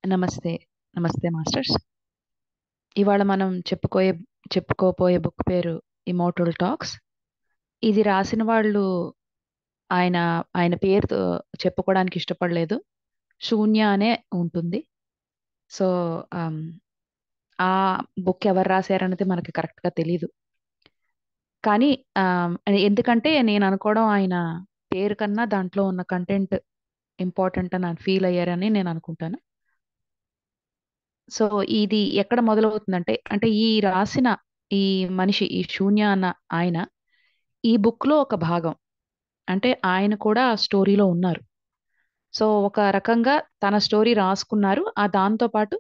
నమస్తే. నమస్తే మాస్టర్స్. ఇవాళ మనం చెప్పుకోపోయే బుక్ పేరు 'ఇమ్మోర్టల్ టాక్స్'. ఇది రాసిన వాళ్ళు ఆయన ఆయన పేరుతో చెప్పుకోవడానికి ఇష్టపడలేదు. శూన్య అనే ఉంటుంది. సో, ఆమ్, ఆ బుక్ ఎవరు రాశారనేది మనకి కరెక్ట్‌గా తెలీదు. కానీ ఎందుకంటే నేను అనుకోవడం ఆయన పేరు కన్నా దాంట్లో ఉన్న కంటెంట్ ఇంపార్టెంట్ అని ఫీల్ అయ్యారని నేను అనుకుంటాను. సో, ఇది ఎక్కడ మొదలవుతుందంటే, అంటే ఈ రాసిన ఈ మనిషి, ఈ శూన్య అన్న ఆయన, ఈ బుక్‌లో ఒక భాగం. అంటే ఆయన కూడా ఆ స్టోరీలో ఉన్నారు. సో, ఒక రకంగా తన స్టోరీ రాసుకున్నారు. దాంతో పాటు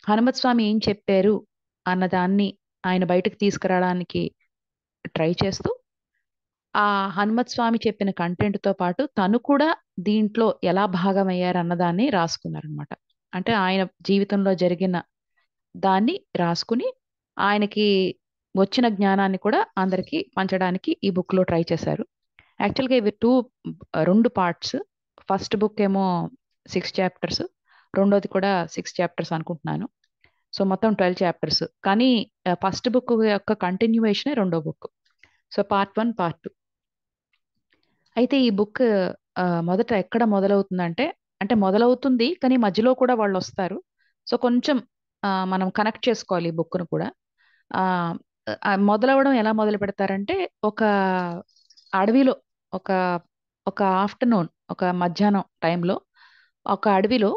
హనుమత్ స్వామి ఏం చెప్పారు అన్న దాన్ని ఆయన బయటకు తీసుకురావడానికి ట్రై చేస్తూ, ఆ హనుమత్ స్వామి చెప్పిన కంటెంట్‌తో పాటు తను కూడా దీంట్లో ఎలా భాగమయ్యారన్నదాన్ని రాసుకున్నారనమాట. అంటే ఆయన జీవితంలో జరిగిన దాన్ని రాసుకుని, ఆయనకి వచ్చిన జ్ఞానాన్ని కూడా అందరికీ పంచడానికి ఈ బుక్‌లో ట్రై చేశారు. యాక్చువల్‌గా ఇవి 2 పార్ట్స్. ఫస్ట్ బుక్ ఏమో 6 చాప్టర్స్. రెండోది కూడా 6 చాప్టర్స్ అనుకుంటున్నాను. సో, మొత్తం 12 చాప్టర్స్. కానీ ఫస్ట్ బుక్ యొక్క కంటిన్యూయేషనే రెండో బుక్. So, part 1, part 2. అయితే ఈ బుక్ మొదట ఎక్కడ మొదలవుతుందంటే, అంటే మొదలవుతుంది కానీ మధ్యలో కూడా వాళ్ళొస్తారు. సో, కొంచెం మనం కనెక్ట్ చేసుకోవాలి ఈ బుక్‌ను కూడా. ఆహ్, మొదలవ్వడం ఎలా మొదలుపెడతారంటే, ఒక అడవిలో ఒక ఒక ఆఫ్టర్‌నూన్, ఒక మధ్యాహ్నం టైంలో ఒక అడవిలో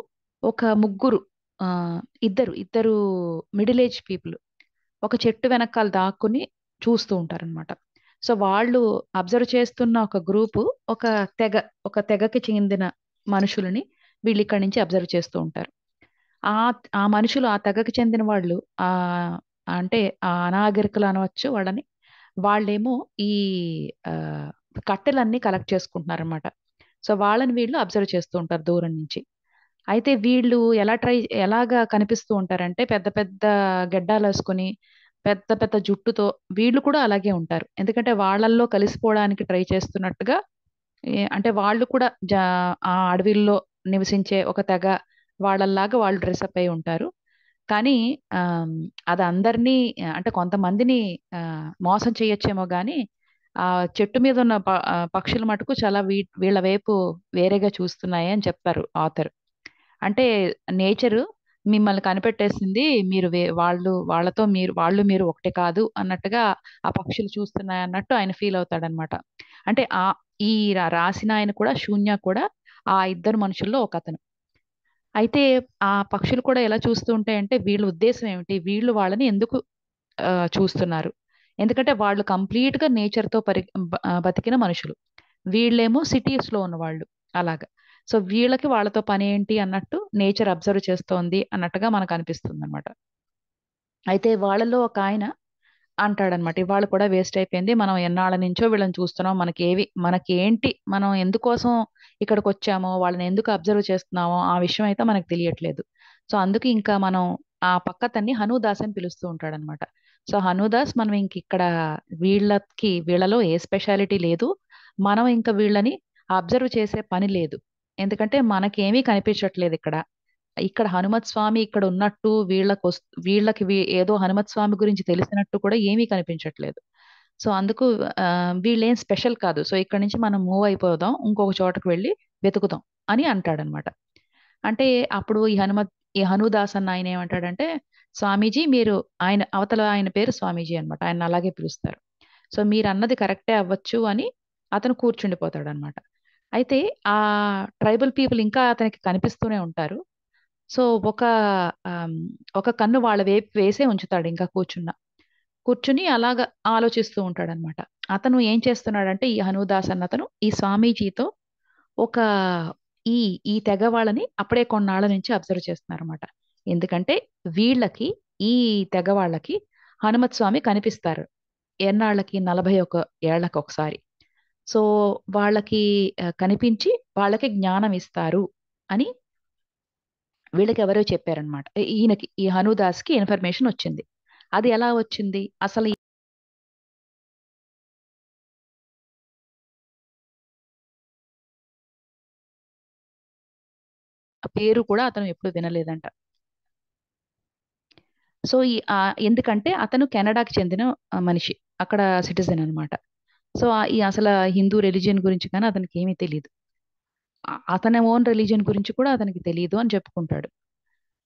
ఒక ముగ్గురు ఆహ్, ఇద్దరు మిడిల్ ఏజ్ పీపుల్ ఒక చెట్టు వెనకాల దాక్కుని చూస్తూ ఉంటారనమాట. సో, వాళ్ళు అబ్జర్వ్ చేస్తున్న ఒక గ్రూపు ఒక తెగ ఒక తెగకి చెందిన మనుషులని వీళ్ళిక్కడి నుంచి అబ్జర్వ్ చేస్తూ ఉంటారు. ఆ ఆ మనుషులు ఆ తెగకి చెందిన వాళ్ళు ఆహ్, అంటే అనాగరికులు అనవచ్చు వాళ్ళని. వాళ్ళేమో ఈ ఆహ్, కట్టెలన్నీ కలెక్ట్ చేసుకుంటున్నారనమాట. సో, వాళ్ళని వీళ్ళు అబ్జర్వ్ చేస్తూ ఉంటారు దూరం నుంచి. అయితే వీళ్ళు ఎలాగా కనిపిస్తూ ఉంటారంటే పెద్ద పెద్ద గెడ్డాలేసుకొని, పెద్ద పెద్ద జుట్టుతో వీళ్ళు కూడా అలాగే ఉంటారు. ఎందుకంటే వాళ్ళల్లో కలిసిపోవడానికి ట్రై చేస్తున్నట్టుగా అంటే వాళ్ళు కూడా ఆ అడవిల్లో నివసించే ఒక తెగ వాళ్ళలాగా వాళ్ళు డ్రెసప్ అయి ఉంటారు. కానీ ఆహ్, అది అందరినీ అంటే కొంతమందిని మోసం చేయొచ్చేమో గానీ, ఆ చెట్టు మీద ఉన్న పక్షులు మటుకు చాలా వీళ్ళ వైపు వేరేగా చూస్తున్నాయి అని చెప్తారు ఆథర్. అంటే నేచరు మిమ్మల్ని కనిపెట్టేసింది. మీరు వాళ్ళు మీరు ఒకటే కాదు అన్నట్టుగా ఆ పక్షులు చూస్తున్నాయన్నట్టు ఆయన ఫీల్ అవుతాడనమాట. అంటే ఈ రాసిన ఆయన కూడా శూన్య కూడా ఆ ఇద్దరు మనుషుల్లో ఒకతను. అయితే ఆ పక్షులు కూడా ఎలా చూస్తూ ఉంటాయంటే వీళ్ళ ఉద్దేశ్యం ఏమిటి? వీళ్ళు వాళ్ళని ఎందుకు చూస్తున్నారు? ఎందుకంటే వాళ్ళు కంప్లీట్‌గా నేచర్‌తో బతికిన మనుషులు. వీళ్ళేమో సిటీస్‌లో ఉన్నవాళ్ళు అలాగా. సో, వీళ్ళకి వాళ్ళతో పనేంటి అన్నట్టు నేచర్ అబ్జర్వ్ చేస్తోంది అన్నట్టుగా మనకనిపిస్తుందనమాట. అయితే వాళ్ళలో ఒకాయన అంటాడనమాట. ఇవాళ కూడా వేస్ట్ అయిపోయింది. మనం ఎన్నాళ్ళ నుంచో వీళ్ళని చూస్తున్నాం. మనకేంటి మనం ఎందుకోసం ఇక్కడికొచ్చామో, వాళ్ళని ఎందుకు అబ్జర్వ్ చేస్తున్నామో ఆ విషయం అయితే మనకు తెలియట్లేదు. సో, అందుకు ఇంకా మనం ఆ పక్కతన్ని హనూదాస్ అని పిలుస్తూ ఉంటాడనమాట. సో, హనూదాస్ మనం ఇంకిక్కడ వీళ్ళలో ఏ స్పెషాలిటీ లేదు. మనం ఇంక వీళ్ళని అబ్జర్వ్ చేసే పని లేదు. ఎందుకంటే మనకేమీ కనిపించట్లేదిక్కడ. ఇక్కడ హనుమత్ స్వామి ఇక్కడ ఉన్నట్టు వీళ్ళకి ఏదో హనుమత్ స్వామి గురించి తెలిసినట్టు కూడా ఏమీ కనిపించట్లేదు. సో, అందుకు వీళ్ళేం స్పెషల్ కాదు. సో, ఇక్కడి నుంచి మనం మూవ్ అయిపోదాం. ఇంకొక చోటకి వెళ్లి వెతుకుదాం అని అంటాడనమాట. అంటే అప్పుడు ఈ హనుదాస్ అన్న ఆయన ఏమంటాడంటే, స్వామీజీ మీరు ఆయన పేరు స్వామీజీ అనమాట. ఆయన అలాగే పిలుస్తారు. సో, మీరన్నది కరెక్టే అవ్వచ్చు అని అతను కూర్చుండిపోతాడనమాట. అయితే ఆ ట్రైబల్ పీపుల్ ఇంకా అతనికి కనిపిస్తూనే ఉంటారు. సో, ఆహ్, ఒక కన్ను వాళ్ళ వైపు వేసే ఉంచుతాడు ఇంకా కూర్చుని అలాగా ఆలోచిస్తూ ఉంటాడనమాట. అతను ఏం చేస్తున్నాడంటే ఈ హనుదాస్ అన్నతను ఈ స్వామీజీతో ఒక ఈ ఈ తెగ వాళ్ళని అప్పుడే కొన్నాళ్ళ నుంచి అబ్జర్వ్ చేస్తున్నారన్నమాట. ఎందుకంటే వీళ్ళకి ఈ తెగ వాళ్ళకి హనుమత్ స్వామి కనిపిస్తారు. ఎన్నాళ్ళకి 41 ఏళ్లకొకసారి. సో, వాళ్ళకి కనిపించి వాళ్ళకి జ్ఞానం ఇస్తారు అని వీళ్ళకెవరో చెప్పారనమాట. ఈ హనుదాస్‌కి ఇన్ఫర్మేషన్ వచ్చింది. అది ఎలా వచ్చింది? అసలు ఈ పేరు కూడా అతను ఎప్పుడు వినలేదంట. సో ఎందుకంటే అతను కెనడాకి చెందిన మనిషి, అక్కడ సిటిజన్ అన్నమాట. సో ఈ అసలు హిందూ రిలీజియన్ గురించి కానీ అతనికి ఏమీ తెలియదు. అతని ఓన్ రిలీజియన్ గురించి కూడా అతనికి తెలియదు అని చెప్పుకుంటాడు.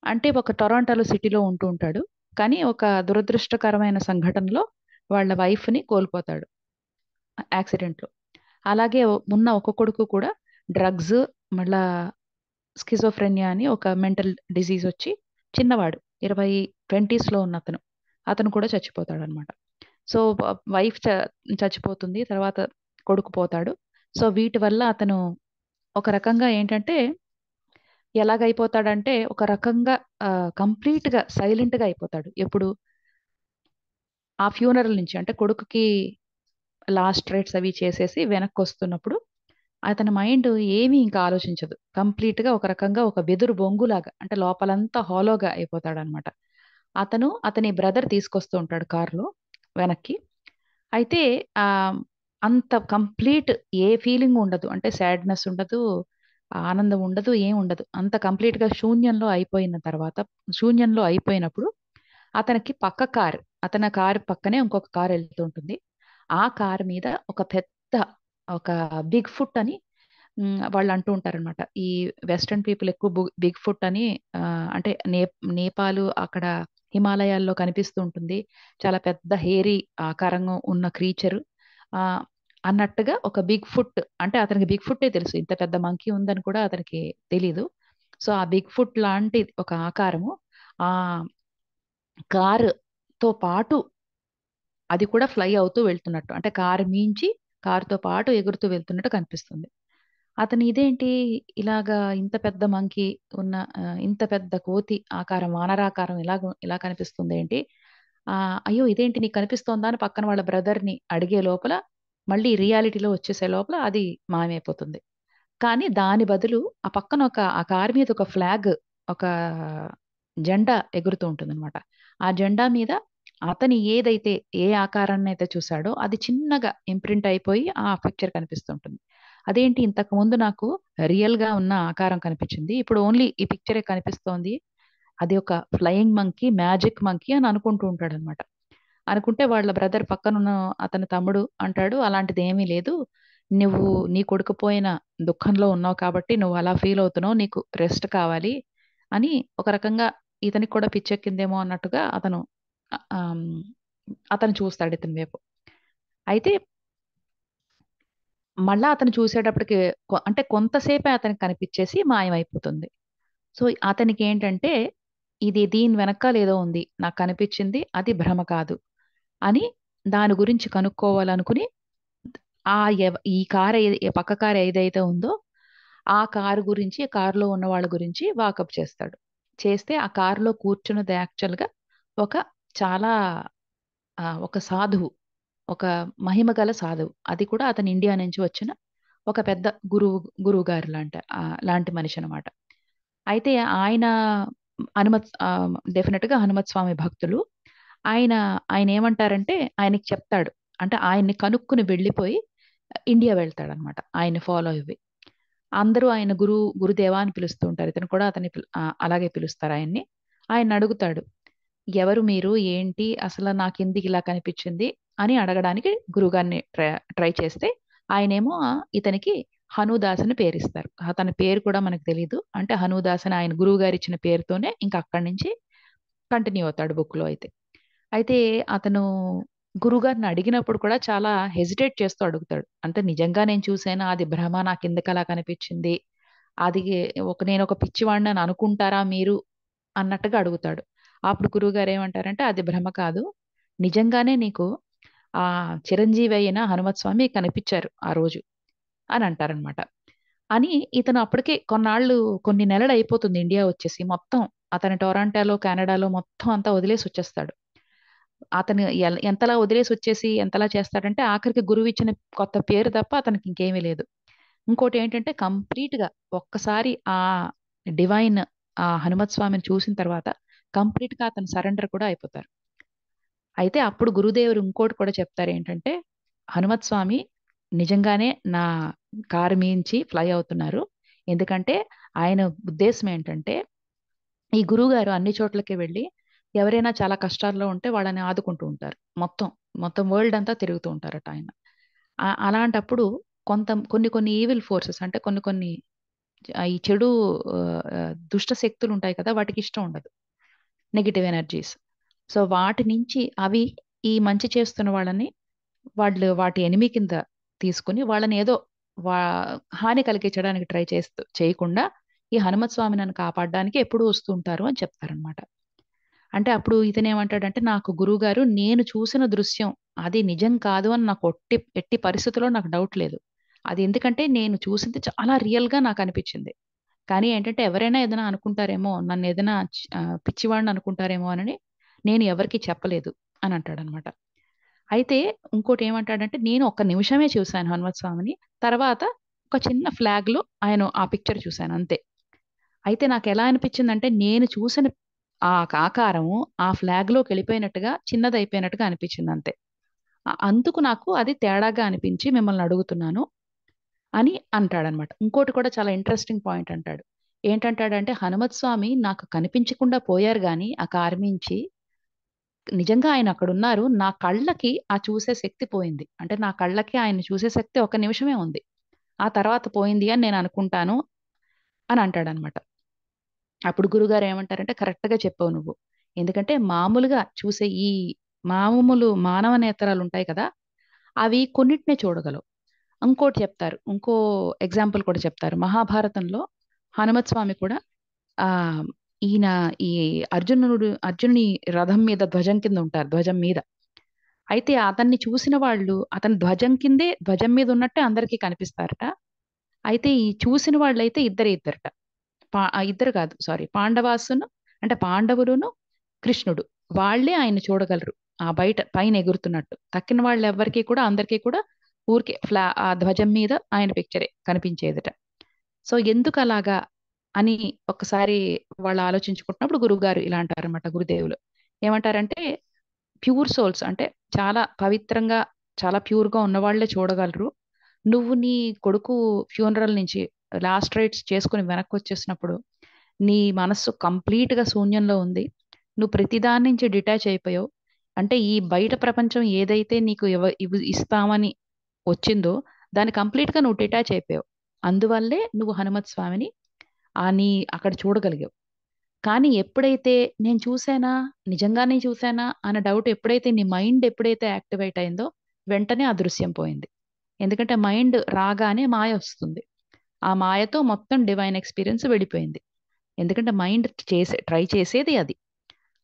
అంటే ఒక టొరాంటోలో సిటీలో ఉంటూ ఉంటాడు. కానీ ఒక దురదృష్టకరమైన సంఘటనలో వాళ్ళ వైఫ్ని కోల్పోతాడు యాక్సిడెంట్లో. అలాగే ఉన్న ఒక కొడుకు కూడా డ్రగ్స్, మళ్ళా స్కిజోఫ్రెనియా అని ఒక మెంటల్ డిసీజ్ వచ్చి, చిన్నవాడు 20 20s లో ఉన్న అతను, అతను కూడా చచ్చిపోతాడు అనమాట. సో వైఫ్ చచ్చిపోతుంది, తర్వాత కొడుకు పోతాడు. సో వీటి వల్ల అతను ఒక రకంగా ఏంటంటే, ఎలాగైపోతాడంటే ఒక రకంగా కంప్లీట్ గా సైలెంట్ గా అయిపోతాడు. ఎప్పుడు ఆ ఫ్యూనరల్ నుంచి, అంటే కొడుకుకి లాస్ట్ రైట్స్ అవి చేసేసి వెనక్కి వస్తున్నప్పుడు అతని మైండ్ ఏమీ ఇంకా ఆలోచించదు. కంప్లీట్ గా ఒక రకంగా ఒక వెదురు బొంగులాగా, అంటే లోపలంతా హాలోగా అయిపోతాడు అనమాట. అతని బ్రదర్ తీసుకొస్తూ ఉంటాడు కారులో వెనక్కి. అయితే ఆ అంత కంప్లీట్ ఏ ఫీలింగ్ ఉండదు, అంటే సాడ్నెస్ ఉండదు, ఆనందం ఉండదు, ఏం ఉండదు. అంత కంప్లీట్ గా శూన్యంలో అయిపోయిన తర్వాత, శూన్యంలో అయిపోయినప్పుడు అతనికి పక్క కారు, అతని కారు పక్కనే ఇంకొక కారు వెళ్తూ ఉంటుంది. ఆ కారు మీద ఒక పెద్ద, ఒక బిగ్ ఫుట్ అని వాళ్ళు అంటూ ఉంటారనమాట. ఈ వెస్టర్న్ పీపుల్ ఎక్కువ బిగ్ ఫుట్ అని, అంటే నేపాల్ అక్కడ హిమాలయాల్లో కనిపిస్తూ ఉంటుంది. చాలా పెద్ద హేరీ ఆకారంగా ఉన్న క్రీచరు అన్నట్టుగా ఒక బిగ్ ఫుట్, అంటే అతనికి బిగ్ ఫుట్టే తెలుసు, ఇంత పెద్ద మంకీ ఉందని కూడా అతనికి తెలీదు. సో ఆ బిగ్ ఫుట్ లాంటి ఒక ఆకారము ఆ కారుతో పాటు అది కూడా ఫ్లై అవుతూ వెళ్తున్నట్టు, అంటే కారు మించి కారుతో పాటు ఎగురుతూ వెళ్తున్నట్టు కనిపిస్తుంది. అతను ఇదేంటి ఇలాగా ఇంత పెద్ద మంకీ ఉన్న, ఇంత పెద్ద కోతి ఆకారం, వానరాకారం ఇలా కనిపిస్తుంది ఏంటి, అయ్యో ఇదేంటి నీకు కనిపిస్తోందా అని పక్కన వాళ్ళ బ్రదర్ని అడిగే లోపల, మళ్ళీ రియాలిటీలో వచ్చేసే లోపల అది మాయమైపోతుంది. కానీ దాని బదులు ఆ పక్కన ఆ కారు మీద ఒక ఫ్లాగ్, ఒక జెండా ఎగురుతూ ఉంటుందన్నమాట. ఆ జెండా మీద అతను ఏదైతే ఏ ఆకారాన్ని అయితే చూసాడో అది చిన్నగా ఇంప్రింట్ అయిపోయి ఆ పిక్చర్ కనిపిస్తుంటుంది. అదేంటి ఇంతకు ముందు నాకు రియల్ గా ఉన్న ఆకారం కనిపించింది, ఇప్పుడు ఓన్లీ ఈ పిక్చరే కనిపిస్తోంది, అది ఒక ఫ్లయింగ్ మంకీ, మ్యాజిక్ మంకీ అని అనుకుంటూ ఉంటాడు అనమాట. అనుకుంటే వాళ్ళ బ్రదర్ పక్కనున్న అతని తమ్ముడు అంటాడు, అలాంటిది ఏమీ లేదు, నువ్వు నీ కొడుకు పోయిన దుఃఖంలో ఉన్నావు కాబట్టి నువ్వు అలా ఫీల్ అవుతున్నావు, నీకు రెస్ట్ కావాలి అని ఒక రకంగా ఇతనికి కూడా పిచ్చెక్కిందేమో అన్నట్టుగా ఆ, ఆమ్, అతను చూస్తాడు ఇతని వైపు. అయితే మళ్ళా అతను చూసేటప్పటికి అంటే కొంతసేపే అతనికి కనిపించేసి మాయమైపోతుంది. సో అతనికి ఏంటంటే, దీని వెనకాల ఏదో ఉంది, నాకు కనిపించింది అది భ్రమ కాదు అని దాని గురించి కనుక్కోవాలనుకుని, ఈ కారు పక్క కారు ఏదైతే ఉందో ఆ కారు గురించి, కారులో ఉన్న వాళ్ళ గురించి వాకప్ చేస్తాడు. చేస్తే ఆ కారులో కూర్చున్నది యాక్చువల్గా ఒక చాలా ఒక సాధువు, ఒక మహిమ గల సాధువు. అది కూడా అతను ఇండియా నుంచి వచ్చిన ఒక పెద్ద గురువు గారు లాంటి మనిషి అనమాట. అయితే ఆయన డెఫినెట్ గా హనుమత్ స్వామి భక్తులు. ఆయన ఆయన ఏమంటారంటే ఆయనకి చెప్తాడు, అంటే ఆయన్ని కనుక్కుని వెళ్ళిపోయి ఇండియా వెళ్తాడనమాట ఆయన్ని ఫాలో అయ్యి. అందరూ ఆయన గురుదేవా అని పిలుస్తూ ఉంటారు, ఇతను కూడా అలాగే పిలుస్తారు ఆయన్ని. ఆయన అడుగుతాడు, ఎవరు మీరు, ఏంటి అసలు నాకెందుకు ఇలా కనిపించింది అని అడగడానికి గురుగారిని ట్రై చేస్తే, ఆయనేమో ఇతనికి హనుదాస్ అని పేరిస్తారు. అతని పేరు కూడా మనకు తెలియదు, అంటే హనుదాస్ అని ఆయన గురువు గారు ఇచ్చిన పేరుతోనే ఇంకా అక్కడి నుంచి కంటిన్యూ అవుతాడు బుక్ లో అయితే. అయితే అతను గురుగారిని అడిగినప్పుడు కూడా చాలా హెజిటేట్ చేస్తూ అడుగుతాడు, అంటే నిజంగా నేను చూసాను, అది భ్రమ, నాకు ఎందుకు అలా కనిపించింది, అది నేను ఒక పిచ్చివాడిని అని అనుకుంటారా మీరు అన్నట్టుగా అడుగుతాడు. అప్పుడు గురువుగారు ఏమంటారంటే అది భ్రమ కాదు, నిజంగానే నీకు ఆ చిరంజీవి అయిన హనుమత్ స్వామి కనిపించారు ఆ రోజు అని అంటారనమాట. అని ఇతను అప్పటికే కొన్ని నెలలు అయిపోతుంది ఇండియా వచ్చేసి, మొత్తం అతని టొరాంటోలో కెనడాలో మొత్తం అంతా వదిలేసి వచ్చేస్తాడు. అతను ఎంతలా వదిలేసి వచ్చేసి ఎంతలా చేస్తాడంటే ఆఖరికి గురువు ఇచ్చిన కొత్త పేరు తప్ప అతనికి ఇంకేమీ లేదు. ఇంకోటి ఏంటంటే కంప్లీట్ గా ఒక్కసారి ఆ డివైన్, ఆ హనుమత్ స్వామిని చూసిన తర్వాత కంప్లీట్ గా అతను సరెండర్ కూడా అయిపోతారు. అయితే అప్పుడు గురుదేవుడు ఇంకోటి కూడా చెప్తారు ఏంటంటే, హనుమత్ స్వామి నిజంగానే నా కారు మించి ఫ్లై అవుతున్నారు. ఎందుకంటే ఆయన ఉద్దేశం ఏంటంటే, ఈ గురువు గారు అన్ని చోట్లకి వెళ్ళి ఎవరైనా చాలా కష్టాల్లో ఉంటే వాళ్ళని ఆదుకుంటూ ఉంటారు. మొత్తం, మొత్తం వరల్డ్ అంతా తిరుగుతూ ఉంటారట ఆయన. అలాంటప్పుడు కొన్ని కొన్ని ఈవిల్ ఫోర్సెస్ అంటే కొన్ని కొన్ని ఈ చెడు దుష్ట శక్తులు ఉంటాయి కదా! వాటికి ఇష్టం ఉండదు. Negative energies. సో, వాటి నుంచి అవి ఈ మంచి చేస్తున్న వాళ్ళని వాళ్ళు వాటి ఎనిమి కింద తీసుకొని వాళ్ళని ఏదో వా హాని కలిగించడానికి ట్రై చేయకుండా ఈ హనుమత్ స్వామి నన్ను కాపాడడానికి ఎప్పుడూ వస్తూ ఉంటారు అని చెప్తారనమాట. అంటే అప్పుడు ఇతనేమంటాడంటే, నాకు గురువుగారు నేను చూసిన దృశ్యం అది నిజం కాదు అని నాకు ఎట్టి పరిస్థితిలో నాకు డౌట్ లేదు. అది ఎందుకంటే నేను చూసింది చాలా రియల్‌గా నాకనిపిచ్చింది. కానీ ఏంటంటే ఎవరైనా ఏదైనా అనుకుంటారేమో, నన్నేదైనా పిచ్చివాడిని అనుకుంటారేమో అనని నేను ఎవరికీ చెప్పలేదు అని అంటాడనమాట. అయితే ఇంకోటేమంటాడంటే, నేను ఒక్క నిమిషమే చూశాను హనుమత్ స్వామిని. తర్వాత ఒక చిన్న ఫ్లాగ్‌లో ఆయన ఆ పిక్చర్ చూశాను అంతే. అయితే నాకెలా అనిపిచ్చిందంటే, నేను చూసిన ఆకారము ఆ ఫ్లాగ్‌లోకెళ్ళిపోయినట్టుగా, చిన్నదయిపోయినట్టుగా అనిపిచ్చిందంతే. అందుకు నాకు అది తేడాగా అనిపించి మిమ్మల్ని అడుగుతున్నాను అని అంటాడనమాట. ఇంకోటి కూడా చాలా ఇంట్రెస్టింగ్ పాయింట్ అంటాడు. ఏంటంటాడంటే, హనుమత్ స్వామి నాకు కనిపించకుండా పోయారు గానీ, ఆ కారు మించి నిజంగా ఆయన అక్కడున్నారు. నా కళ్ళకి ఆ చూసే శక్తి పోయింది. అంటే నా కళ్ళకి ఆయన్ని చూసే శక్తి ఒక నిమిషమే ఉంది. ఆ తర్వాత పోయింది అని నేను అనుకుంటాను అని అంటాడనమాట. అప్పుడు గురువుగారు ఏమంటారంటే, కరెక్ట్‌గా చెప్పావు నువ్వు. ఎందుకంటే మామూలుగా చూసే ఈ మామూలు మానవ నేత్రాలుంటాయి కదా! అవి కొన్నిటినే చూడగలవు. ఇంకోటి చెప్తారు. ఇంకో ఎగ్జాంపుల్ కూడా చెప్తారు. మహాభారతంలో హనుమత్ స్వామి కూడా ఆహ్, ఈయన ఈ అర్జునుని రథం మీద ధ్వజం కింద ఉంటారు. ధ్వజం మీద. అయితే అతన్ని చూసిన వాళ్ళు అతని ధ్వజం కిందే ధ్వజం మీద ఉన్నట్టే అందరికీ కనిపిస్తారట. అయితే ఈ చూసిన వాళ్ళైతే ఇద్దరే ఇద్దరట. ఇద్దరు కాదు సారీ. అంటే పాండవులును, కృష్ణుడు వాళ్ళే ఆయన్ని చూడగలరు. ఆ బయట పైన ఎగురుతున్నట్టు. తక్కిన వాళ్ళెవ్వరికీ కూడా అందరికీ కూడా ఊరికే ఆ ధ్వజం మీద ఆయన పిక్చరే కనిపించేదట. సో, ఎందుకలాగా అని ఒక్కసారి వాళ్ళు ఆలోచించుకుంటున్నప్పుడు గురువుగారు ఇలా అంటారన్నమాట గురుదేవులు. ఏమంటారంటే ప్యూర్ సోల్స్ అంటే చాలా పవిత్రంగా, చాలా ప్యూర్‌గా ఉన్నవాళ్ళే చూడగలరు. నువ్వు నీ కొడుకు ఫ్యూనరల్ నుంచి లాస్ట్ రైట్స్ చేసుకొని వెనక్కొచ్చేసినప్పుడు, నీ మనస్సు కంప్లీట్‌గా శూన్యంలో ఉంది. నువ్వు ప్రతి దాని నుంచి డిటాచ్ అయిపోయావు. అంటే ఈ బయట ప్రపంచం ఏదైతే నీకు ఇవి ఇస్తామని వచ్చిందో, దాన్ని కంప్లీట్‌గా నువ్వు డిటాచ్ అయిపోయావు. అందువల్లే నువ్వు హనుమత్ స్వామిని అక్కడ చూడగలిగావు. కానీ ఎప్పుడైతే నేను చూసానా? నిజంగానే చూసానా? అన్న డౌట్ ఎప్పుడైతే నీ మైండ్ ఎప్పుడైతే యాక్టివేట్ అయిందో, వెంటనే ఆ దృశ్యం పోయింది. ఎందుకంటే మైండ్ రాగానే మాయ వస్తుంది. ఆ మాయతో మొత్తం డివైన్ ఎక్స్‌పీరియన్స్ వెళ్ళిపోయింది. ఎందుకంటే మైండ్ ట్రై చేసేది అది.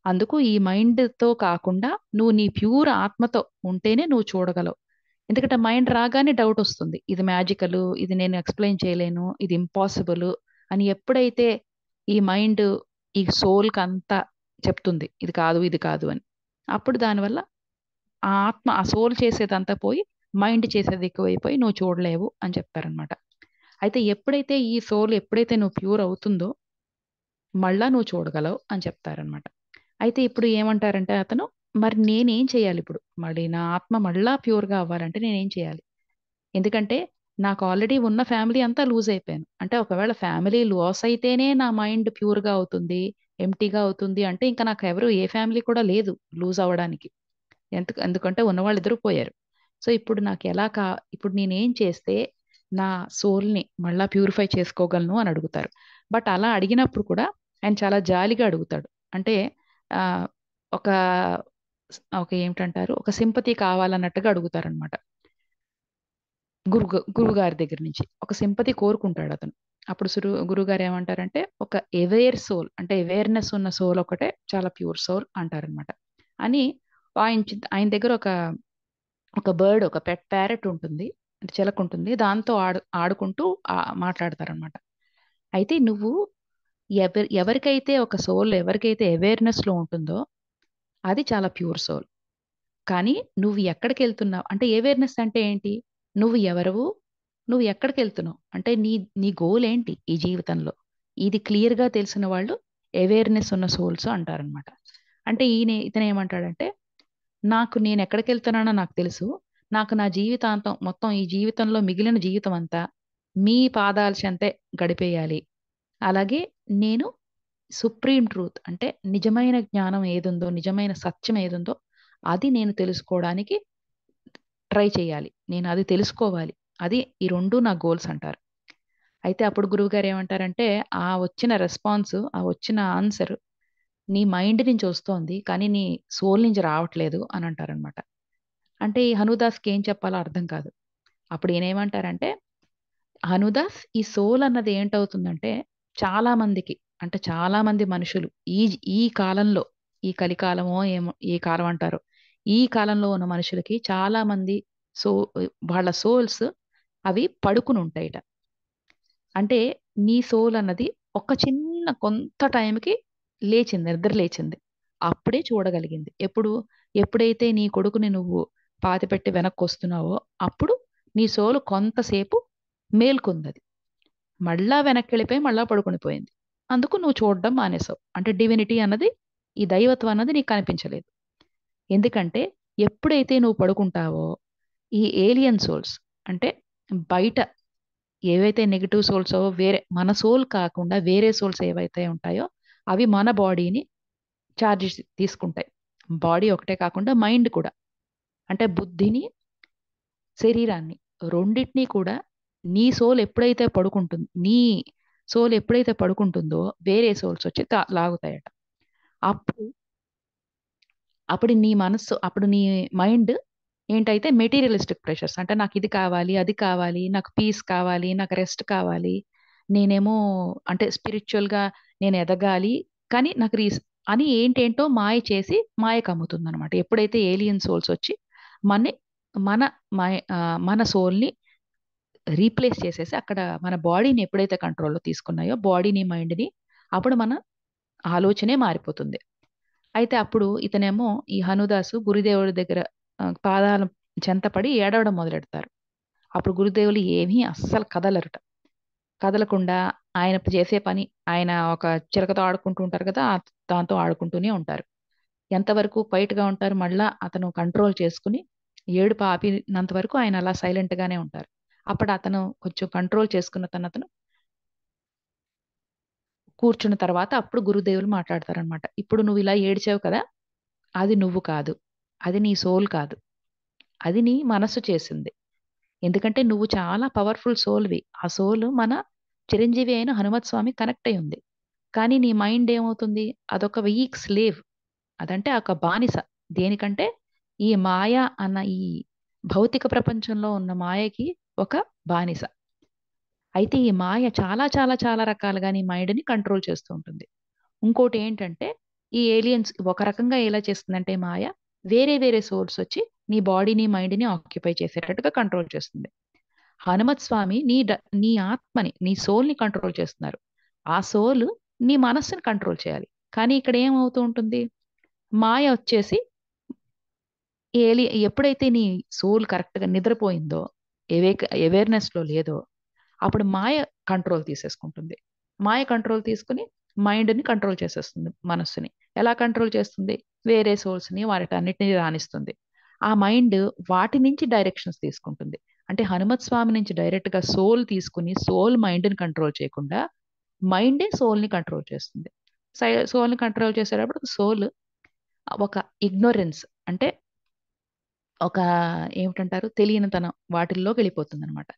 అందుకు ఈ మైండ్‌తో కాకుండా నువ్వు నీ ప్యూర్ ఆత్మతో ఉంటేనే నువ్వు చూడగలవు. ఎందుకంటే మైండ్ రాగానే డౌట్ వస్తుంది. ఇది మ్యాజికలు, ఇది నేను ఎక్స్‌ప్లెయిన్ చేయలేను, ఇది ఇంపాసిబుల్ అని ఎప్పుడైతే ఈ మైండ్ ఈ సోల్‌కంతా చెప్తుంది. ఇది కాదు, ఇది కాదు అని. అప్పుడు దానివల్ల ఆ సోల్ చేసేదంతా పోయి మైండ్ చేసేది ఎక్కువైపోయి నువ్వు చూడలేవు అని చెప్తారనమాట. అయితే ఎప్పుడైతే నువ్వు ప్యూర్ అవుతుందో మళ్ళా నువ్వు చూడగలవు అని చెప్తారనమాట. అయితే ఇప్పుడు ఏమంటారంటే అతను, మరి నేనేం చేయాలిప్పుడు? మరి నా ఆత్మ మళ్ళా ప్యూర్‌గా అవ్వాలంటే నేనేం చేయాలి? ఎందుకంటే నాకు ఆల్రెడీ ఉన్న ఫ్యామిలీ అంతా లూజ్ అయిపోయాను. అంటే ఒకవేళ ఫ్యామిలీ లాస్ అయితేనే నా మైండ్ ప్యూర్‌గా అవుతుంది, ఎంప్టీగా అవుతుంది అంటే ఇంక నాకెవరు ఏ ఫ్యామిలీ కూడా లేదు లూజ్ అవ్వడానికి. ఎందుకంటే ఉన్నవాళ్ళిద్దరూ పోయారు. సో, ఇప్పుడు నేనేం చేస్తే నా సోల్‌ని మళ్ళా ప్యూరిఫై చేసుకోగలను అని అడుగుతారు. బట్ అలా అడిగినప్పుడు కూడా ఆయన చాలా జాలిగా అడుగుతాడు. అంటే ఆహ్, ఒక ఒక ఏమిటంటారు? ఒక సింపతి కావాలన్నట్టుగా అడుగుతారనమాట. గురువుగారి దగ్గర నుంచి. ఒక సింపతి కోరుకుంటాడతను. అప్పుడు గురువుగారు ఏమంటారంటే, ఒక అవేర్ సోల్ అంటే అవేర్‌నెస్ ఉన్న సోల్ ఒకటే చాలా ప్యూర్ సోల్ అంటారనమాట. అని ఆయన దగ్గర ఒక బర్డ్ ఒక పెట్ ప్యారట్ ఉంటుంది. అంటే చిలకుంటుంది. దాంతో ఆడుకుంటూ మాట్లాడతారనమాట. అయితే నువ్వు ఎవరికైతే అవేర్‌నెస్‌లో ఉంటుందో అది చాలా ప్యూర్ సోల్. కానీ నువ్వు ఎక్కడికెళ్తున్నావు? అంటే అవేర్‌నెస్ అంటే ఏంటి? నువ్వు ఎవరివు? నువ్వు ఎక్కడికెళ్తున్నావు? అంటే నీ గోల్ ఏంటి ఈ జీవితంలో? ఇది క్లియర్‌గా తెలిసిన వాళ్ళు అవేర్‌నెస్ ఉన్న సోల్స్ అంటారనమాట. అంటే ఇతనేమంటాడంటే, నాకు నేనెక్కడికెళ్తున్నానో నాకు తెలుసు. నాకు నా జీవితాంతం మొత్తం ఈ జీవితంలో మిగిలిన జీవితం అంతా మీ పాదాల చెంతే గడిపేయాలి. అలాగే నేను సుప్రీం ట్రూత్ అంటే నిజమైన జ్ఞానం ఏదుందో, నిజమైన సత్యం ఏదుందో అది నేను తెలుసుకోవడానికి ట్రై చేయాలి. నేను అది తెలుసుకోవాలి. అది ఈ 2 నా గోల్స్ అంటారు. అయితే అప్పుడు గురువుగారు ఏమంటారంటే, ఆ వచ్చిన రెస్పాన్స్, ఆ వచ్చిన ఆన్సర్ నీ మైండ్ నుంచి వస్తోంది. కానీ నీ సోల్ నుంచి రావట్లేదు అని అంటారనమాట. అంటే ఈ హనుదాస్‌కి ఏం చెప్పాలో అర్థం కాదు. అప్పుడు ఈయనేమంటారంటే, హనుదాస్ ఈ సోల్ అన్నది ఏంటవుతుందంటే చాలా మందికి అంటే చాలా మంది మనుషులు ఈ ఈ కాలంలో ఈ కలికాలమో ఏమో ఏ కాలం అంటారో ఈ కాలంలో ఉన్న మనుషులకి చాలా మంది సో వాళ్ళ సోల్స్ అవి పడుకుని ఉంటాయిట. అంటే నీ సోల్ అన్నది ఒక చిన్న కొంత టైంకి లేచింది, నిద్ర లేచింది. అప్పుడే చూడగలిగింది. ఎప్పుడైతే నీ కొడుకుని నువ్వు పాతిపెట్టి వెనక్కొస్తున్నావో అప్పుడు నీ సోలు కొంతసేపు మేల్కొందది. మళ్ళా వెనక్కెళ్ళిపోయి మళ్ళా పడుకొని పోయింది. అందుకు నువ్వు చూడడం మానేసావు. అంటే డివినిటీ అన్నది, ఈ దైవత్వం అన్నది నీకు కనిపించలేదు. ఎందుకంటే ఎప్పుడైతే నువ్వు పడుకుంటావో ఈ ఏలియన్ సోల్స్ అంటే బయట ఏవైతే నెగెటివ్ సోల్సో వేరే మన సోల్ కాకుండా వేరే సోల్స్ ఏవైతే ఉంటాయో అవి మన బాడీని చార్జెస్ తీసుకుంటాయి. బాడీ ఒకటే కాకుండా మైండ్ కూడా. అంటే బుద్ధిని, శరీరాన్ని రెండిటిని కూడా నీ సోల్ ఎప్పుడైతే పడుకుంటుందో వేరే సోల్స్ వచ్చి లాగుతాయట. అప్పుడు అప్పుడు నీ మనస్సు అప్పుడు నీ మైండ్ ఏంటైతే మెటీరియలిస్టిక్ ప్రెషర్స్ అంటే నాకు ఇది కావాలి, అది కావాలి, నాకు పీస్ కావాలి, నాకు రెస్ట్ కావాలి, నేనేమో అంటే స్పిరిచువల్‌గా నేను ఎదగాలి, కానీ నాకు అని ఏంటేంటో మాయ చేసి మాయకు అమ్ముతుందనమాట. ఎప్పుడైతే ఏలియన్ సోల్స్ వచ్చి మన్ని మన మన సోల్‌ని రీప్లేస్ చేసేసి అక్కడ మన బాడీని ఎప్పుడైతే కంట్రోల్‌లో తీసుకున్నాయో బాడీని, మైండ్‌ని అప్పుడు మన ఆలోచనే మారిపోతుంది. అయితే అప్పుడు ఇతనేమో ఈ హనుదాసు గురుదేవుడి దగ్గర పాదాల చెంతపడి ఏడవడం మొదలెడతారు. అప్పుడు గురుదేవులు ఏమీ అస్సలు కదలరట. కదలకుండా ఆయన చేసే పని ఆయన ఒక చిలకతో ఆడుకుంటూ ఉంటారు కదా! దాంతో ఆడుకుంటూనే ఉంటారు. ఎంతవరకు క్వైట్‌గా ఉంటారు. మళ్ళా అతను కంట్రోల్ చేసుకొని ఏడుపు ఆపినంత వరకు ఆయన అలా సైలెంట్‌గానే ఉంటారు. అప్పుడు అతను కొంచెం కంట్రోల్ చేసుకున్న తనతను కూర్చున్న తర్వాత అప్పుడు గురుదేవులు మాట్లాడతారనమాట. ఇప్పుడు నువ్వు ఇలా ఏడిచావు కదా! అది నువ్వు కాదు. అది నీ సోల్ కాదు. అది నీ మనస్సు చేసింది. ఎందుకంటే నువ్వు చాలా పవర్‌ఫుల్ సోల్‌వి. ఆ సోల్ మన చిరంజీవి అయిన హనుమత్ స్వామి కనెక్ట్ అయ్యి ఉంది. కానీ నీ మైండ్ ఏమవుతుంది? అదొక వీక్ స్లేవ్. అదంటే ఒక బానిస. దేనికంటే ఈ మాయ అన్న ఈ భౌతిక ప్రపంచంలో ఉన్న మాయకి ఒక బానిస. అయితే ఈ మాయ చాలా చాలా చాలా రకాలుగా నీ మైండ్‌ని కంట్రోల్ చేస్తూ ఉంటుంది. ఇంకోటి ఏంటంటే ఈ ఏలియన్స్ ఒక రకంగా ఎలా చేస్తుందంటే మాయ వేరే వేరే సోర్స్ వచ్చి నీ బాడీని, మైండ్‌ని ఆక్యుపై చేసేటట్టుగా కంట్రోల్ చేస్తుంది. హనుమత్ స్వామి నీ ఆత్మని, నీ సోల్‌ని కంట్రోల్ చేస్తున్నారు. ఆ సోల్ నీ మనస్సుని కంట్రోల్ చేయాలి. కానీ ఇక్కడ ఏమవుతూ ఉంటుంది? మాయ వచ్చేసి ఎప్పుడైతే నీ సోల్ కరెక్ట్‌గా నిద్రపోయిందో, అవేర్‌నెస్‌లో లేదో, అప్పుడు మాయ కంట్రోల్ తీసేసుకుంటుంది. మాయ కంట్రోల్ తీసుకొని మైండ్‌ని కంట్రోల్ చేసేస్తుంది మనస్సుని. ఎలా కంట్రోల్ చేస్తుంది? వేరే సోల్స్‌ని వాటన్నిటిని రానిస్తుంది. ఆ మైండ్ వాటి నుంచి డైరెక్షన్స్ తీసుకుంటుంది. అంటే హనుమత్ స్వామి నుంచి డైరెక్ట్‌గా సోల్ తీసుకొని సోల్ మైండ్‌ని కంట్రోల్ చేయకుండా మైండే సోల్‌ని కంట్రోల్ చేస్తుంది. సోల్‌ని కంట్రోల్ చేసేటప్పుడు సోల్ ఒక ఇగ్నోరెన్స్ అంటే ఒక ఏమిటంటారు తెలియనితనం వాటిల్లోకెళ్ళిపోతుందనమాట.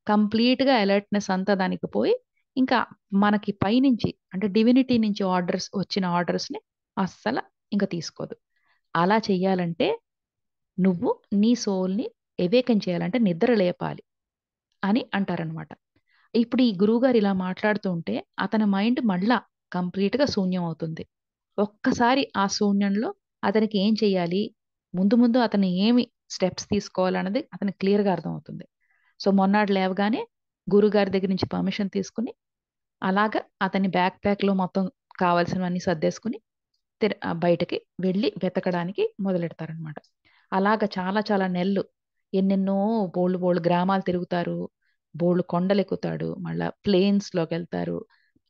కంప్లీట్‌గా అలర్ట్‌నెస్ అంతా దానికి పోయి, ఇంకా మనకి పైనుంచి అంటే డివినిటీ నుంచి వచ్చిన ఆర్డర్స్‌ని అస్సల ఇంక తీసుకోదు. అలా చెయ్యాలంటే నువ్వు నీ సోల్‌ని అవేకెన్ చేయాలంటే నిద్ర లేపాలి అని అంటారనమాట. ఇప్పుడు ఈ గురువుగారు ఇలా మాట్లాడుతూ ఉంటే అతని మైండ్ మళ్ళా కంప్లీట్‌గా శూన్యం అవుతుంది. ఒక్కసారి ఆ శూన్యంలో అతనికి ఏం చేయాలి? ముందు ముందు అతను ఏమి స్టెప్స్ తీసుకోవాలన్నది అతనికి క్లియర్‌గా అర్థమవుతుంది. సో, మొన్నాడు లేవగానే గురువుగారి దగ్గర నుంచి పర్మిషన్ తీసుకొని, అలాగా అతని బ్యాక్ ప్యాక్‌లో మొత్తం కావాల్సినవన్నీ సర్దేసుకొని బయటకి వెళ్లి వెతకడానికి మొదలెడతారనమాట. అలాగా చాలా చాలా నెలలు ఎన్నెన్నో బోలెడు బోలెడు గ్రామాలు తిరుగుతారు. బోలెడు కొండలెక్కుతాడు. మళ్ళా ప్లేన్స్‌లోకెళ్తారు.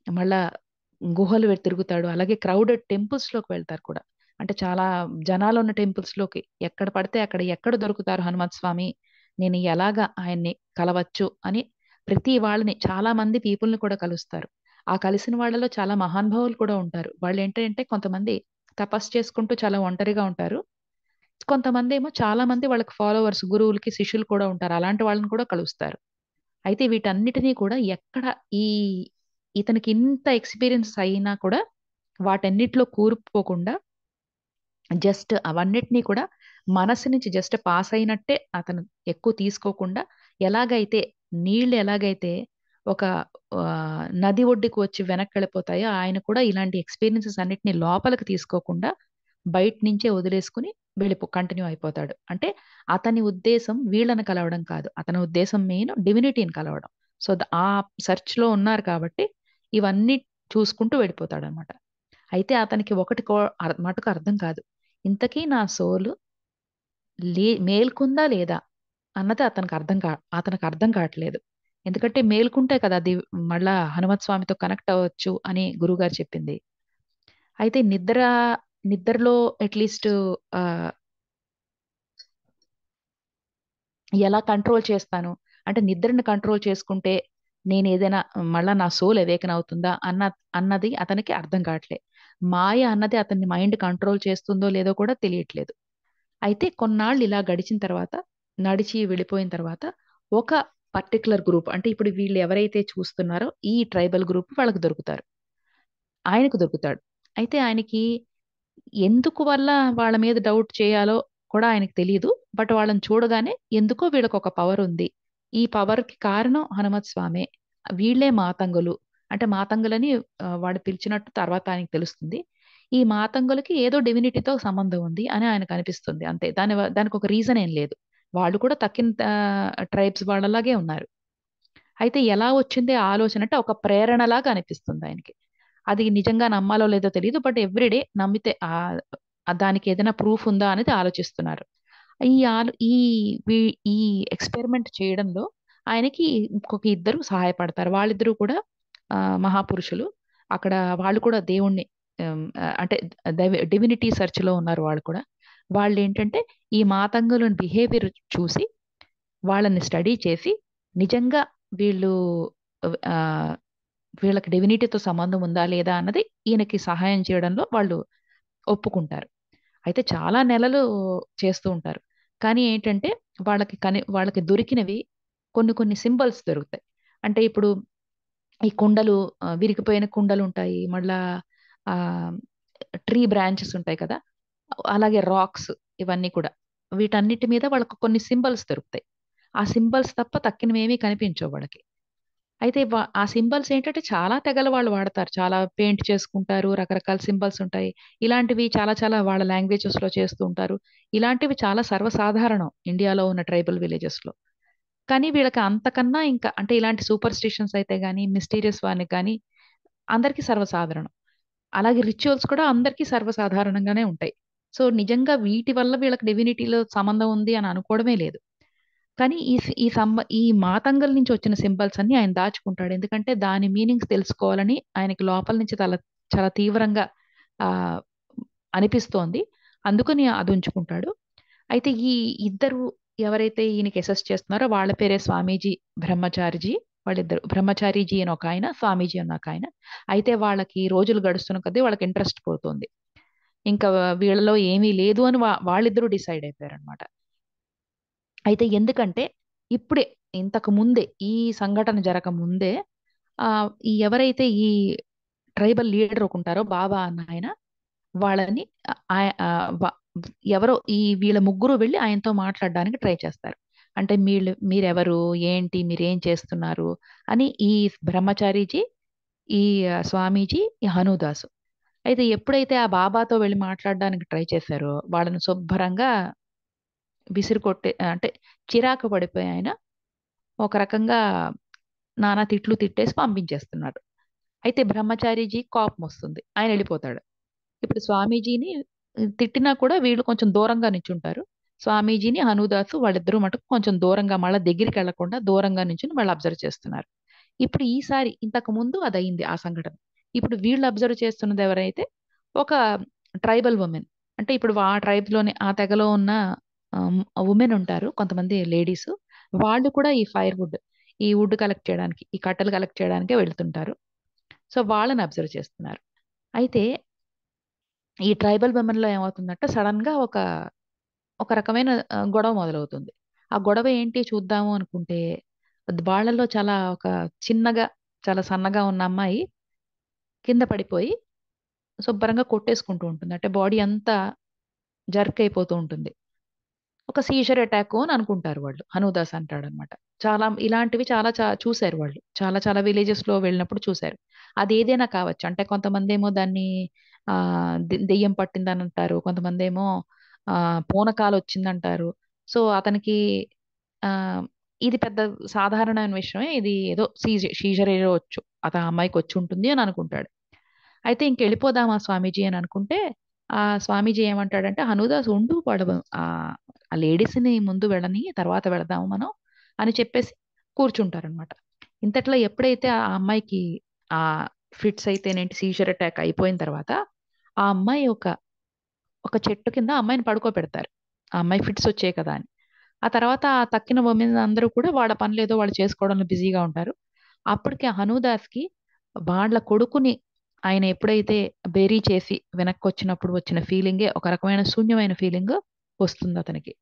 మళ్ళా గుహలు తిరుగుతాడు. అలాగే క్రౌడెడ్ టెంపుల్స్‌లోకి వెళ్తారు కూడా. అంటే చాలా జనాలున్న టెంపుల్స్‌లోకి ఎక్కడ పడితే అక్కడ ఎక్కడ దొరుకుతారు హనుమత్ స్వామి? నేను ఎలాగా ఆయన్ని కలవచ్చు అని ప్రతి వాళ్ళని చాలా మంది పీపుల్‌ని కూడా కలుస్తారు. ఆ కలిసిన వాళ్ళలో చాలా మహానుభావులు కూడా ఉంటారు. వాళ్ళేంటంటే కొంతమంది తపస్సు చేసుకుంటూ చాలా ఒంటరిగా ఉంటారు. కొంతమందేమో చాలా మంది వాళ్ళకి ఫాలోవర్స్, గురువులకి శిష్యులు కూడా ఉంటారు. అలాంటి వాళ్ళని కూడా కలుస్తారు. అయితే వీటన్నిటిని కూడా ఎక్కడ ఈ ఇతనికి ఇంత ఎక్స్‌పీరియన్స్ అయినా కూడా వాటన్నిటిలో కూరుకుపోకుండా జస్ట్ అవన్నిటిని కూడా మనసు నుంచి జస్ట్ పాస్ అయినట్టే అతను ఎక్కువ తీసుకోకుండా, ఎలాగైతే నీళ్ళు ఎలాగైతే ఒక నది ఒడ్డుకు వచ్చి వెనక్కెళ్ళిపోతాయో, ఆయన కూడా ఇలాంటి ఎక్స్‌పీరియన్సెస్ అన్నిటిని లోపలికి తీసుకోకుండా బయట నుంచే వదిలేసుకొని కంటిన్యూ అయిపోతాడు. అంటే అతని ఉద్దేశం వీళ్ళని కలవడం కాదు. అతని ఉద్దేశం మెయిన్ డివినిటీని కలవడం. సో, ఆ సెర్చ్‌లో ఉన్నారు కాబట్టి ఇవన్నీ చూసుకుంటూ వెళ్ళిపోతాడనమాట. అయితే అతనికి ఒకటి మటుకు అర్థం కాదు. ఇంతకీ నా సోలు మేల్కుందా లేదా అన్నది అతనికి అర్థం కావట్లేదు. ఎందుకంటే మేల్కుంటే కదా అది మళ్ళా హనుమత్ స్వామితో కనెక్ట్ అవ్వచ్చు అని గురువుగారు చెప్పింది. అయితే నిద్రలో అట్‌లీస్ట్ ఆహ్, ఎలా కంట్రోల్ చేస్తాను? అంటే నిద్రని కంట్రోల్ చేసుకుంటే నేనేదైనా మళ్ళా నా సోల్ అవేకెన్ అవుతుందా అన్నది అతనికి అర్థం కావట్లే. మాయ అన్నది అతని మైండ్ కంట్రోల్ చేస్తుందో లేదో కూడా తెలియట్లేదు. అయితే కొన్నాళ్ళు ఇలా గడిచిన తర్వాత, నడిచి వెళ్ళిపోయిన తర్వాత, ఒక పర్టిక్యులర్ గ్రూప్ అంటే ఇప్పుడు వీళ్ళు ఎవరైతే చూస్తున్నారో ఈ ట్రైబల్ గ్రూప్ వాళ్ళకి దొరుకుతారు. ఆయనకు దొరుకుతాడు. అయితే ఆయనకి ఎందుకు వల్ల వాళ్ళ మీద డౌట్ చేయాలో కూడా ఆయనకు తెలీదు. బట్ వాళ్ళని చూడగానే ఎందుకో వీళ్ళకొక పవర్ ఉంది. ఈ పవర్‌కి కారణం హనుమత్ స్వామే. వీళ్ళే మాతంగులు. అంటే మాతంగులని వాడు పిలిచినట్టు తర్వాత ఆయనకి తెలుస్తుంది. ఈ మాతంగులకి ఏదో డివినిటీతో సంబంధం ఉంది అని ఆయనకనిపిస్తుంది. అంతే. దానికొక రీజన్ ఏం లేదు. వాళ్ళు కూడా తక్కిన ట్రైబ్స్ వాళ్ళలాగే ఉన్నారు. అయితే ఎలా వచ్చింది ఆ ఆలోచన అంటే ఒక ప్రేరణలాగా అనిపిస్తుంది ఆయనకి. అది నిజంగా నమ్మాలో లేదో తెలీదు. బట్ ఎవ్రీ డే నమ్మితే దానికి ఏదైనా ప్రూఫ్ ఉందా అనేది ఆలోచిస్తున్నారు. ఈ ఆలో ఈ వీ ఈ ఎక్స్‌పెరిమెంట్ చేయడంలో ఆయనకి ఇంకొక ఇద్దరు సహాయపడతారు. వాళ్ళిద్దరూ కూడా మహాపురుషులు. అక్కడ వాళ్ళు కూడా దేవుణ్ణి అంటే డివినిటీ సెర్చ్‌లో ఉన్నారు వాళ్ళు కూడా. వాళ్ళేంటంటే ఈ మాతంగులను బిహేవియర్ చూసి వాళ్ళని స్టడీ చేసి నిజంగా వీళ్ళు ఆహ్, వీళ్ళకి డివినిటీతో సంబంధం ఉందా? లేదా? అన్నది ఈయనకి సహాయం చేయడంలో వాళ్ళు ఒప్పుకుంటారు. అయితే చాలా నెలలు చేస్తూ ఉంటారు. కానీ ఏంటంటే వాళ్ళకి దొరికినవి కొన్ని కొన్ని సింబల్స్ దొరుకుతాయి. అంటే ఇప్పుడు ఈ కుండలు విరిగిపోయిన కుండలుంటాయి. మళ్ళా ఆహ్, ట్రీ బ్రాంచెస్ ఉంటాయి కదా! అలాగే రాక్స్ ఇవన్నీ కూడా. వీటన్నిటి మీద వాళ్ళకి కొన్ని సింబల్స్ దొరుకుతాయి. ఆ సింబల్స్ తప్ప తక్కినవేమీ కనిపించవు వాళ్ళకి. అయితే ఆ సింబల్స్ ఏంటంటే చాలా తెగల వాళ్ళు వాడతారు. చాలా పెయింట్ చేసుకుంటారు. రకరకాల సింబల్స్ ఉంటాయి. ఇలాంటివి చాలా చాలా వాళ్ళ లాంగ్వేజెస్‌లో చేస్తూ ఉంటారు. ఇలాంటివి చాలా సర్వసాధారణం ఇండియాలో ఉన్న ట్రైబల్ విలేజెస్‌లో. కానీ వీళ్ళకి అంతకన్నా ఇంకా అంటే ఇలాంటి సూపర్‌స్టిషన్స్ అయితే గాని, మిస్టీరియస్ వానికి గాని అందరికీ సర్వసాధారణం. అలాగే రిచువల్స్ కూడా అందరికీ సర్వసాధారణంగానే ఉంటాయి. సో, నిజంగా వీటి వల్ల వీళ్ళకి డివినిటీలో సంబంధం ఉంది అని అనుకోవడమే లేదు. కానీ ఈ మాతంగల్ నుంచి వచ్చిన సింబల్స్ అన్నీ ఆయన దాచుకుంటాడు. ఎందుకంటే దాని మీనింగ్స్ తెలుసుకోవాలని ఆయనకి లోపల నుంచి చాలా తీవ్రంగా ఆహ్, అనిపిస్తోంది. అందుకని అది ఉంచుకుంటాడు. అయితే ఈ ఇద్దరు ఎవరైతే ఈయనకి అసిస్ట్ చేస్తున్నారో వాళ్ళ పేరే స్వామీజీ, బ్రహ్మచారిజీ వాళ్ళిద్దరు. బ్రహ్మచారిజీ అని ఒకాయన, స్వామీజీ అని ఒకాయన. అయితే వాళ్ళకి రోజులు గడుస్తున్న కొద్దీ వాళ్ళకి ఇంట్రెస్ట్ పోతుంది. ఇంకా వీళ్ళలో ఏమీ లేదు అని వాళ్ళిద్దరూ డిసైడ్ అయిపోయారనమాట. అయితే ఎందుకంటే ఇప్పుడే ఇంతకు ముందే ఈ సంఘటన జరగకముందే ఈ ఎవరైతే ఈ ట్రైబల్ లీడర్ ఒకరుంటారో బాబా అన్నాయన వాళ్ళని ఆయ వ ఎవరో వీళ్ళ ముగ్గురు వెళ్లి ఆయనతో మాట్లాడడానికి ట్రై చేస్తారు. అంటే మీరెవరు? ఏంటి? మీరేం చేస్తున్నారు? అని ఈ బ్రహ్మచారిజీ, ఈ స్వామీజీ, ఈ హనూదాసు. అయితే ఎప్పుడైతే ఆ బాబాతో వెళ్లి మాట్లాడడానికి ట్రై చేశారో వాళ్ళని శుభ్రంగా అంటే చిరాకు పడిపోయి ఆయన ఒక రకంగా నానా తిట్లు తిట్టేసి పంపించేస్తున్నాడు. అయితే బ్రహ్మచారిజీ కోపమొస్తుంది. ఆయనెళ్ళిపోతాడు. ఇప్పుడు స్వామీజీని తిట్టినా కూడా వీళ్ళు కొంచెం దూరంగా నించుంటారు. స్వామీజీని, హనూదాసు వాళ్ళిద్దరూ మటుకు కొంచెం దూరంగా మళ్ళా దగ్గరికెళ్ళకుండా దూరంగా నించొని వాళ్ళు అబ్జర్వ్ చేస్తున్నారు. ఇప్పుడు ఈసారి ఇంతకుముందు అదయింది ఆ సంఘటన. ఇప్పుడు వీళ్ళు అబ్జర్వ్ చేస్తున్నది ఎవరైతే ఒక ట్రైబల్ వుమెన్. అంటే ఇప్పుడు ఆ ట్రైబ్‌లోనే ఆ తెగలో ఉన్న వుమెన్ ఉంటారు. కొంతమంది లేడీసు. వాళ్ళు కూడా ఈ వుడ్ కలెక్ట్ చేయడానికి, ఈ కట్టెలు కలెక్ట్ చేయడానికే వెళ్తుంటారు. సో వాళ్ళని అబ్జర్వ్ చేస్తున్నారు. అయితే ఈ ట్రైబల్ విమెన్‌లో ఏమవుతుందంటే సడెన్‌గా ఒక రకమైన గొడవ మొదలవుతుంది. ఆ గొడవ ఏంటి చూద్దాము అనుకుంటే, వాళ్ళలో చాలా ఒక చిన్నగా, చాలా సన్నగా ఉన్న అమ్మాయి కింద పడిపోయి శుభ్రంగా కొట్టేసుకుంటూ ఉంటుంది. అంటే బాడీ అంతా జర్క్ అయిపోతూ ఉంటుంది. ఒక సీజర్ అటాకు అని అనుకుంటారు వాళ్ళు. హనూదాస్ అంటాడనమాట. చాలా ఇలాంటివి చాలా చూసారు వాళ్ళు. చాలా చాలా విలేజెస్‌లో వెళ్ళినప్పుడు చూసారు. అదేదైనా కావచ్చు. అంటే కొంతమందేమో దాన్ని దెయ్యం పట్టిందనంటారు. కొంతమందేమో పూనకాలొచ్చిందంటారు. సో, అతనికి ఆహ్, ఇది పెద్ద సాధారణమైన విషయమే. ఇది ఏదో సీజర్ ఏదో వచ్చు. ఆ అమ్మాయికొచ్చి ఉంటుంది అని అనుకుంటాడు. అయితే ఇంకెళ్ళిపోదామా స్వామీజీ అని అనుకుంటే, ఆ స్వామీజీ ఏమంటాడంటే, "హనూదాస్ ఉండు ఆ లేడీస్‌ని ముందు వెళ్ళని, తర్వాత వెళదాము మనం" అని చెప్పేసి కూర్చుంటారనమాట. ఇంతట్లో ఎప్పుడైతే ఆ అమ్మాయికి ఆహ్, ఫిట్స్ అయితేనేంటి, సీజర్ అటాక్ అయిపోయిన తర్వాత, ఆ అమ్మాయి ఒక చెట్టు కింద ఆ అమ్మాయిని పడుకోబెడతారు. ఆ అమ్మాయి ఫిట్స్ వచ్చాయి కదా అని. ఆ తర్వాత ఆ తక్కిన విమెన్ అందరూ కూడా వాళ్ళ పనులేదో వాళ్ళు చేసుకోవడంలో బిజీగా ఉంటారు. అప్పటికి ఆ హనూదాస్‌కి వాళ్ళ కొడుకుని ఆయన ఎప్పుడైతే బెరీ చేసి వెనక్కొచ్చినప్పుడు వచ్చిన ఫీలింగే ఒక రకమైన శూన్యమైన ఫీలింగ్ వస్తుందతనికి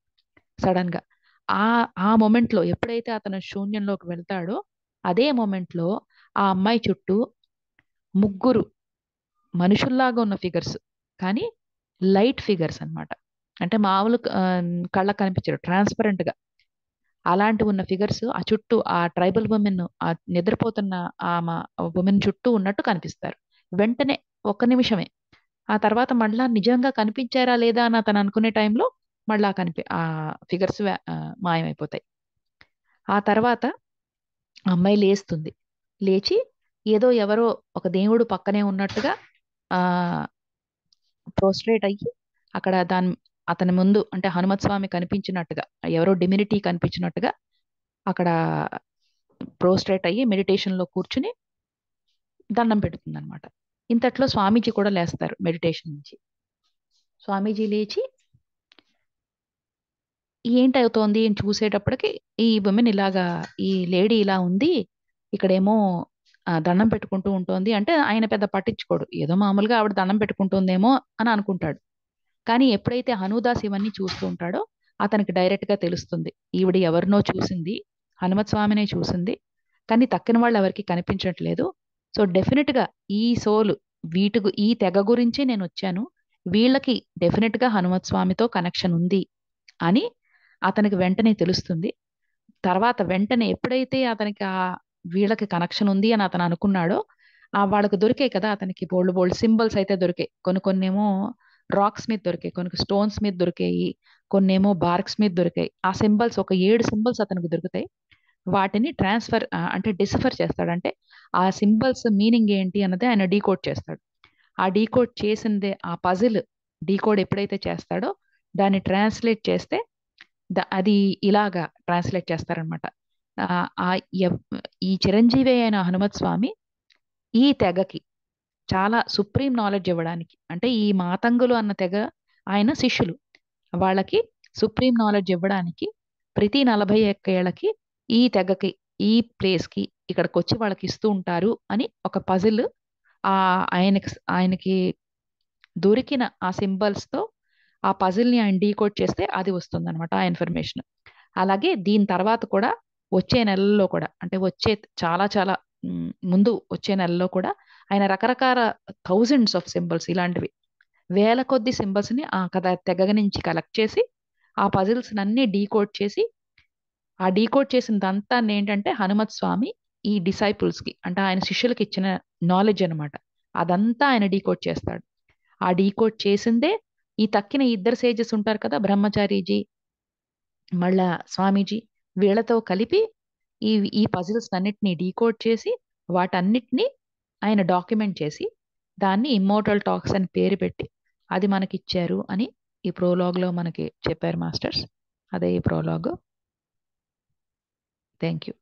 సడెన్‌గా. ఆ ఆ మొమెంట్‌లో ఎప్పుడైతే అతను శూన్యంలోకి వెళ్తాడో, అదే మొమెంట్‌లో ఆ అమ్మాయి చుట్టూ ముగ్గురు మనుషుల్లాగా ఉన్న ఫిగర్స్. కానీ లైట్ ఫిగర్స్ అన్నమాట. అంటే మామూలు కళ్ళకి కనిపించరు. ట్రాన్స్‌పరెంట్‌గా అలాంటి ఉన్న ఫిగర్స్ ఆ చుట్టూ ఆ ట్రైబల్ వుమెన్ నిద్రపోతున్న ఆమ వుమెన్ చుట్టూ ఉన్నట్టు కనిపిస్తారు. వెంటనే ఒక్క నిమిషమే. ఆ తర్వాత మళ్ళా నిజంగా కనిపించారా లేదా అని అతను అనుకునే టైంలో మళ్ళా ఆ ఫిగర్స్ మాయమైపోతాయి. ఆ తర్వాత ఆ అమ్మాయి లేస్తుంది. లేచి ఏదో ఎవరో ఒక దేవుడు పక్కనే ఉన్నట్టుగా ఆహ్, ప్రోస్ట్రేట్ అయ్యి అక్కడ అతని ముందు అంటే హనుమత్ స్వామి కనిపించినట్టుగా ఎవరో డివినిటీ కనిపించినట్టుగా అక్కడ ప్రోస్ట్రేట్ అయ్యి మెడిటేషన్‌లో కూర్చుని దండం పెడుతుందనమాట. ఇంతట్లో స్వామీజీ కూడా లేస్తారు మెడిటేషన్ నుంచి. స్వామీజీ లేచి ఏంటవుతోంది అని చూసేటప్పటికి ఈ వుమెన్ ఇలాగా ఈ లేడీ ఇలా ఉంది. ఇక్కడేమో దండం పెట్టుకుంటూ ఉంటోంది. అంటే ఆయన పెద్ద పట్టించుకోడు. ఏదో మామూలుగా ఆవిడ దండం పెట్టుకుంటుందేమో అని అనుకుంటాడు. కానీ ఎప్పుడైతే హనూదాస్ ఇవన్నీ చూస్తూ ఉంటాడో అతనికి డైరెక్ట్‌గా తెలుస్తుంది. ఈవిడ ఎవరినో చూసింది. హనుమత్ స్వామినే చూసింది. కానీ తక్కిన వాళ్ళు ఎవరికీ కనిపించట్లేదు. సో, డెఫినిట్‌గా ఈ సోల్ ఈ తెగ గురించే నేనొచ్చాను. వీళ్ళకి డెఫినిట్‌గా హనుమత్ స్వామితో కనెక్షన్ ఉంది అని అతనికి వెంటనే తెలుస్తుంది. తర్వాత వెంటనే ఎప్పుడైతే అతనికి వీళ్ళకి కనెక్షన్ ఉంది అని అతను అనుకున్నాడో, వాళ్ళకి దొరికాయి కదా! అతనికి బోలెడు బోలెడు సింబల్స్ అయితే దొరికాయి. కొన్నేమో రాక్స్ మీద దొరికాయి. కొన్ని స్టోన్స్ మీద దొరికాయి. కొన్నేమో బార్క్స్ మీద దొరికాయి. ఆ సింబల్స్ ఒక 7 సింబల్స్ అతనికి దొరుకుతాయి. వాటిని అంటే డిసిఫర్ చేస్తాడు. అంటే ఆ సింబల్స్ మీనింగ్ ఏంటి అన్నది ఆయన డీకోడ్ చేస్తాడు. ఆ డీకోడ్ చేసిందే ఆ పజిల్ డీకోడ్ ఎప్పుడైతే చేస్తాడో దాన్ని ట్రాన్స్‌లేట్ చేస్తే అది ఇలాగా ట్రాన్స్‌లేట్ చేస్తారనమాట. ఆహ్, ఆహ్, ఎవ్ ఈ చిరంజీవి అయిన హనుమత్ స్వామి ఈ తెగకి చాలా సుప్రీం నాలెడ్జ్ ఇవ్వడానికి అంటే ఈ మాతంగులు అన్న తెగ ఆయన శిష్యులు. వాళ్ళకి సుప్రీం నాలెడ్జ్ ఇవ్వడానికి ప్రతి 41 ఏళ్లకి ఈ తెగకి, ఈ ప్లేస్‌కి ఇక్కడికొచ్చి వాళ్ళకి ఇస్తూ ఉంటారు అని ఒక పజిల్ ఆయనకి దొరికిన ఆ సింబల్స్‌తో ఆ పజిల్‌ని ఆయన డీకోడ్ చేస్తే అది వస్తుందనమాట ఆ ఇన్ఫర్మేషన్. అలాగే దీని తర్వాత కూడా వచ్చే నెలల్లో కూడా అంటే వచ్చే చాలా చాలా ముందు వచ్చే నెలలో కూడా ఆయన రకరకాల థౌసండ్స్ ఆఫ్ సింబల్స్ ఇలాంటివి వేల కొద్ది సింబల్స్‌ని ఆ తెగ నుంచి కలెక్ట్ చేసి ఆ పజిల్స్‌నన్నీ డీకోడ్ చేసి ఆ డీకోడ్ చేసిందంతానేంటంటే హనుమత్ స్వామి ఈ డిసైపుల్స్‌కి అంటే ఆయన శిష్యులకి ఇచ్చిన నాలెడ్జ్ అన్నమాట. అదంతా ఆయన డీకోడ్ చేస్తాడు. ఆ డీకోడ్ చేసిందే ఈ తక్కిన ఇద్దరు సేజెస్ ఉంటారు కదా! బ్రహ్మచారీజీ, మళ్ళా స్వామీజీ వీళ్ళతో కలిపి ఈ ఈ పజిల్స్‌నన్నిటిని డీకోడ్ చేసి వాటన్నిటిని ఆయన డాక్యుమెంట్ చేసి దాన్ని ఇమ్మోర్టల్ టాక్స్ అని పేరు పెట్టి అది మనకిచ్చారు అని ఈ ప్రోలాగ్‌లో మనకి చెప్పారు మాస్టర్స్. అదే ఈ ప్రోలాగ్. Thank you.